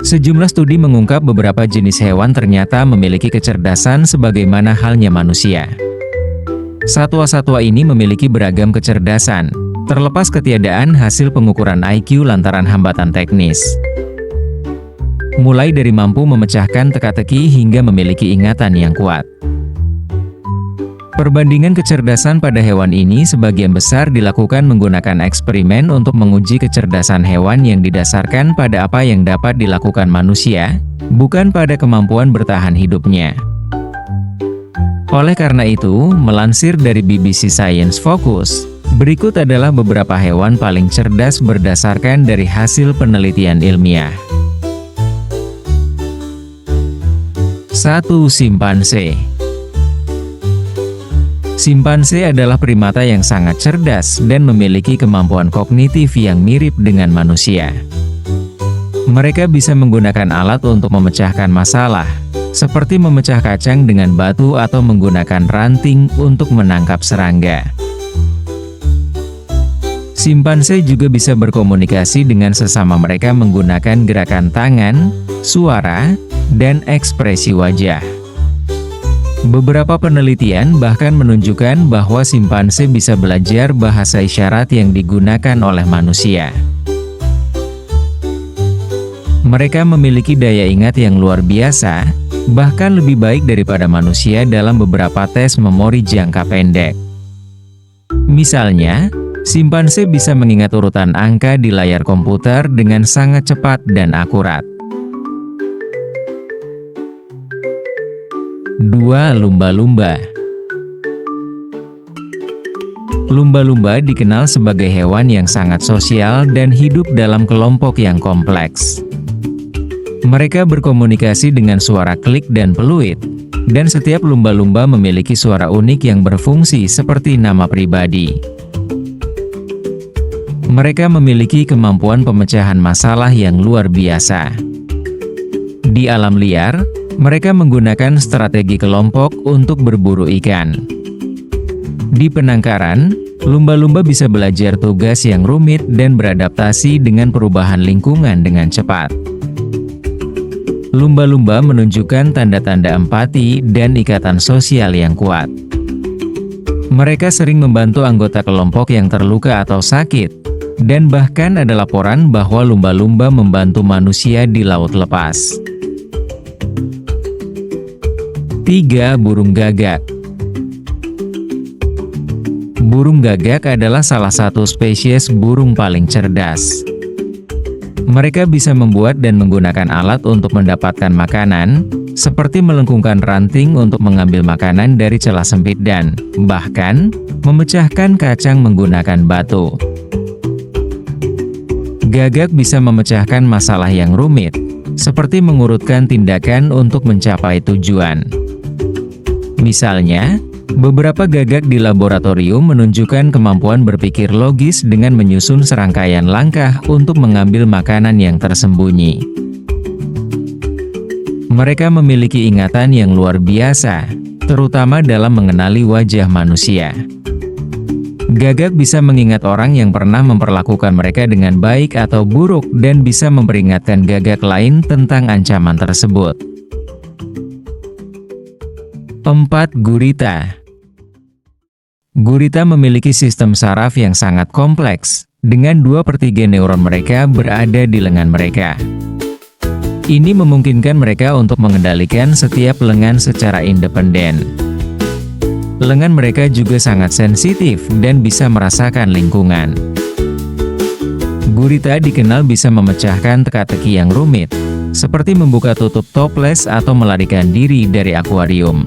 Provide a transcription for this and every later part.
Sejumlah studi mengungkap beberapa jenis hewan ternyata memiliki kecerdasan sebagaimana halnya manusia. Satwa-satwa ini memiliki beragam kecerdasan, terlepas ketiadaan hasil pengukuran IQ lantaran hambatan teknis. Mulai dari mampu memecahkan teka-teki hingga memiliki ingatan yang kuat. Perbandingan kecerdasan pada hewan ini sebagian besar dilakukan menggunakan eksperimen untuk menguji kecerdasan hewan yang didasarkan pada apa yang dapat dilakukan manusia, bukan pada kemampuan bertahan hidupnya. Oleh karena itu, melansir dari BBC Science Focus, berikut adalah beberapa hewan paling cerdas berdasarkan dari hasil penelitian ilmiah. 1. Simpanse. Simpanse adalah primata yang sangat cerdas dan memiliki kemampuan kognitif yang mirip dengan manusia. Mereka bisa menggunakan alat untuk memecahkan masalah, seperti memecah kacang dengan batu atau menggunakan ranting untuk menangkap serangga. Simpanse juga bisa berkomunikasi dengan sesama mereka menggunakan gerakan tangan, suara, dan ekspresi wajah. Beberapa penelitian bahkan menunjukkan bahwa simpanse bisa belajar bahasa isyarat yang digunakan oleh manusia. Mereka memiliki daya ingat yang luar biasa, bahkan lebih baik daripada manusia dalam beberapa tes memori jangka pendek. Misalnya, simpanse bisa mengingat urutan angka di layar komputer dengan sangat cepat dan akurat. 2. Lumba-lumba. Lumba-lumba dikenal sebagai hewan yang sangat sosial dan hidup dalam kelompok yang kompleks. Mereka berkomunikasi dengan suara klik dan peluit, dan setiap lumba-lumba memiliki suara unik yang berfungsi seperti nama pribadi. Mereka memiliki kemampuan pemecahan masalah yang luar biasa. Di alam liar, mereka menggunakan strategi kelompok untuk berburu ikan. Di penangkaran, lumba-lumba bisa belajar tugas yang rumit dan beradaptasi dengan perubahan lingkungan dengan cepat. Lumba-lumba menunjukkan tanda-tanda empati dan ikatan sosial yang kuat. Mereka sering membantu anggota kelompok yang terluka atau sakit, dan bahkan ada laporan bahwa lumba-lumba membantu manusia di laut lepas. 3. Burung gagak. Burung gagak adalah salah satu spesies burung paling cerdas. Mereka bisa membuat dan menggunakan alat untuk mendapatkan makanan, seperti melengkungkan ranting untuk mengambil makanan dari celah sempit dan, bahkan, memecahkan kacang menggunakan batu. Gagak bisa memecahkan masalah yang rumit, seperti mengurutkan tindakan untuk mencapai tujuan. Misalnya, beberapa gagak di laboratorium menunjukkan kemampuan berpikir logis dengan menyusun serangkaian langkah untuk mengambil makanan yang tersembunyi. Mereka memiliki ingatan yang luar biasa, terutama dalam mengenali wajah manusia. Gagak bisa mengingat orang yang pernah memperlakukan mereka dengan baik atau buruk dan bisa memperingatkan gagak lain tentang ancaman tersebut. 4. Gurita. Gurita memiliki sistem saraf yang sangat kompleks, dengan 2/3 neuron mereka berada di lengan mereka. Ini memungkinkan mereka untuk mengendalikan setiap lengan secara independen. Lengan mereka juga sangat sensitif dan bisa merasakan lingkungan. Gurita dikenal bisa memecahkan teka-teki yang rumit, seperti membuka tutup toples atau melarikan diri dari akuarium.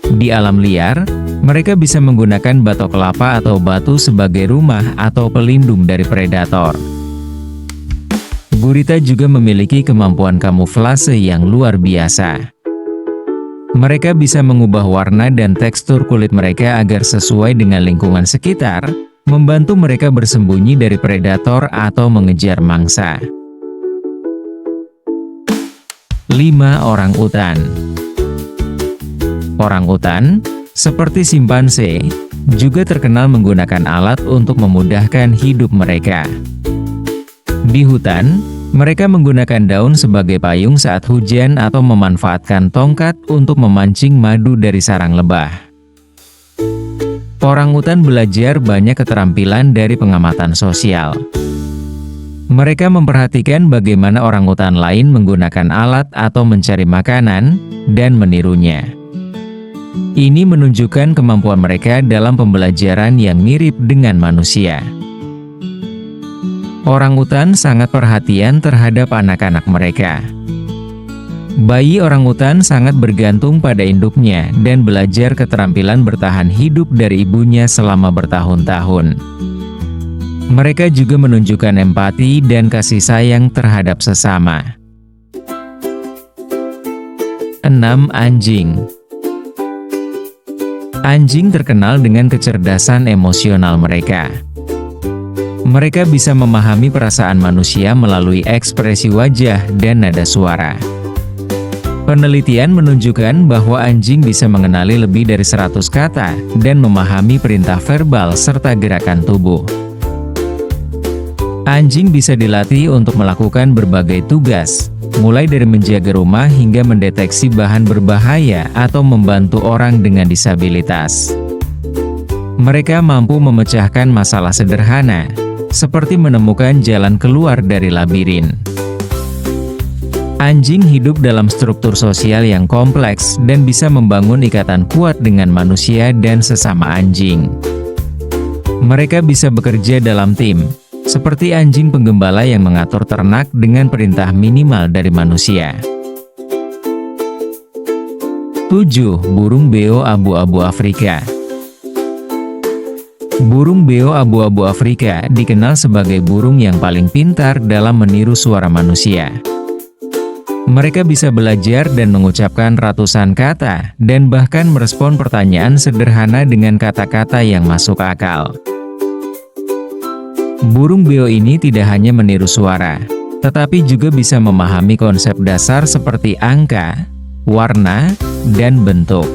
Di alam liar, mereka bisa menggunakan batok kelapa atau batu sebagai rumah atau pelindung dari predator. Gurita juga memiliki kemampuan kamuflase yang luar biasa. Mereka bisa mengubah warna dan tekstur kulit mereka agar sesuai dengan lingkungan sekitar, membantu mereka bersembunyi dari predator atau mengejar mangsa. 5. Orangutan. Orangutan, seperti simpanse, juga terkenal menggunakan alat untuk memudahkan hidup mereka. Di hutan, Mereka menggunakan daun sebagai payung saat hujan atau memanfaatkan tongkat untuk memancing madu dari sarang lebah. Orangutan belajar banyak keterampilan dari pengamatan sosial. Mereka memperhatikan bagaimana orangutan lain menggunakan alat atau mencari makanan, dan menirunya. Ini menunjukkan kemampuan mereka dalam pembelajaran yang mirip dengan manusia. Orangutan sangat perhatian terhadap anak-anak mereka. Bayi orangutan sangat bergantung pada induknya dan belajar keterampilan bertahan hidup dari ibunya selama bertahun-tahun. Mereka juga menunjukkan empati dan kasih sayang terhadap sesama. 6. Anjing. Anjing terkenal dengan kecerdasan emosional mereka. Mereka bisa memahami perasaan manusia melalui ekspresi wajah dan nada suara. Penelitian menunjukkan bahwa anjing bisa mengenali lebih dari 100 kata dan memahami perintah verbal serta gerakan tubuh. Anjing bisa dilatih untuk melakukan berbagai tugas, mulai dari menjaga rumah hingga mendeteksi bahan berbahaya atau membantu orang dengan disabilitas. Mereka mampu memecahkan masalah sederhana, seperti menemukan jalan keluar dari labirin. Anjing hidup dalam struktur sosial yang kompleks dan bisa membangun ikatan kuat dengan manusia dan sesama anjing. Mereka bisa bekerja dalam tim, seperti anjing penggembala yang mengatur ternak dengan perintah minimal dari manusia. 7. Burung beo abu-abu Afrika. Burung beo abu-abu Afrika dikenal sebagai burung yang paling pintar dalam meniru suara manusia. Mereka bisa belajar dan mengucapkan ratusan kata, dan bahkan merespon pertanyaan sederhana dengan kata-kata yang masuk akal. Burung beo ini tidak hanya meniru suara, tetapi juga bisa memahami konsep dasar seperti angka, warna, dan bentuk.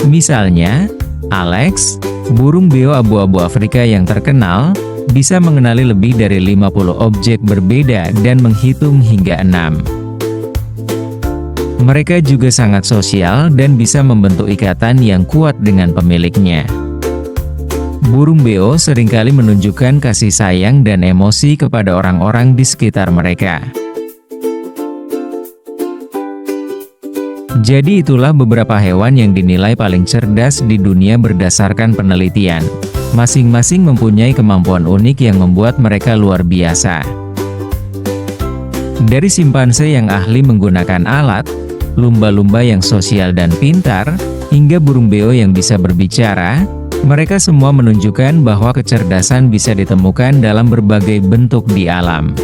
Misalnya, Alex, burung beo abu-abu Afrika yang terkenal, bisa mengenali lebih dari 50 objek berbeda dan menghitung hingga 6. Mereka juga sangat sosial dan bisa membentuk ikatan yang kuat dengan pemiliknya. Burung beo seringkali menunjukkan kasih sayang dan emosi kepada orang-orang di sekitar mereka. Jadi itulah beberapa hewan yang dinilai paling cerdas di dunia berdasarkan penelitian. Masing-masing mempunyai kemampuan unik yang membuat mereka luar biasa. Dari simpanse yang ahli menggunakan alat, lumba-lumba yang sosial dan pintar, hingga burung beo yang bisa berbicara, mereka semua menunjukkan bahwa kecerdasan bisa ditemukan dalam berbagai bentuk di alam.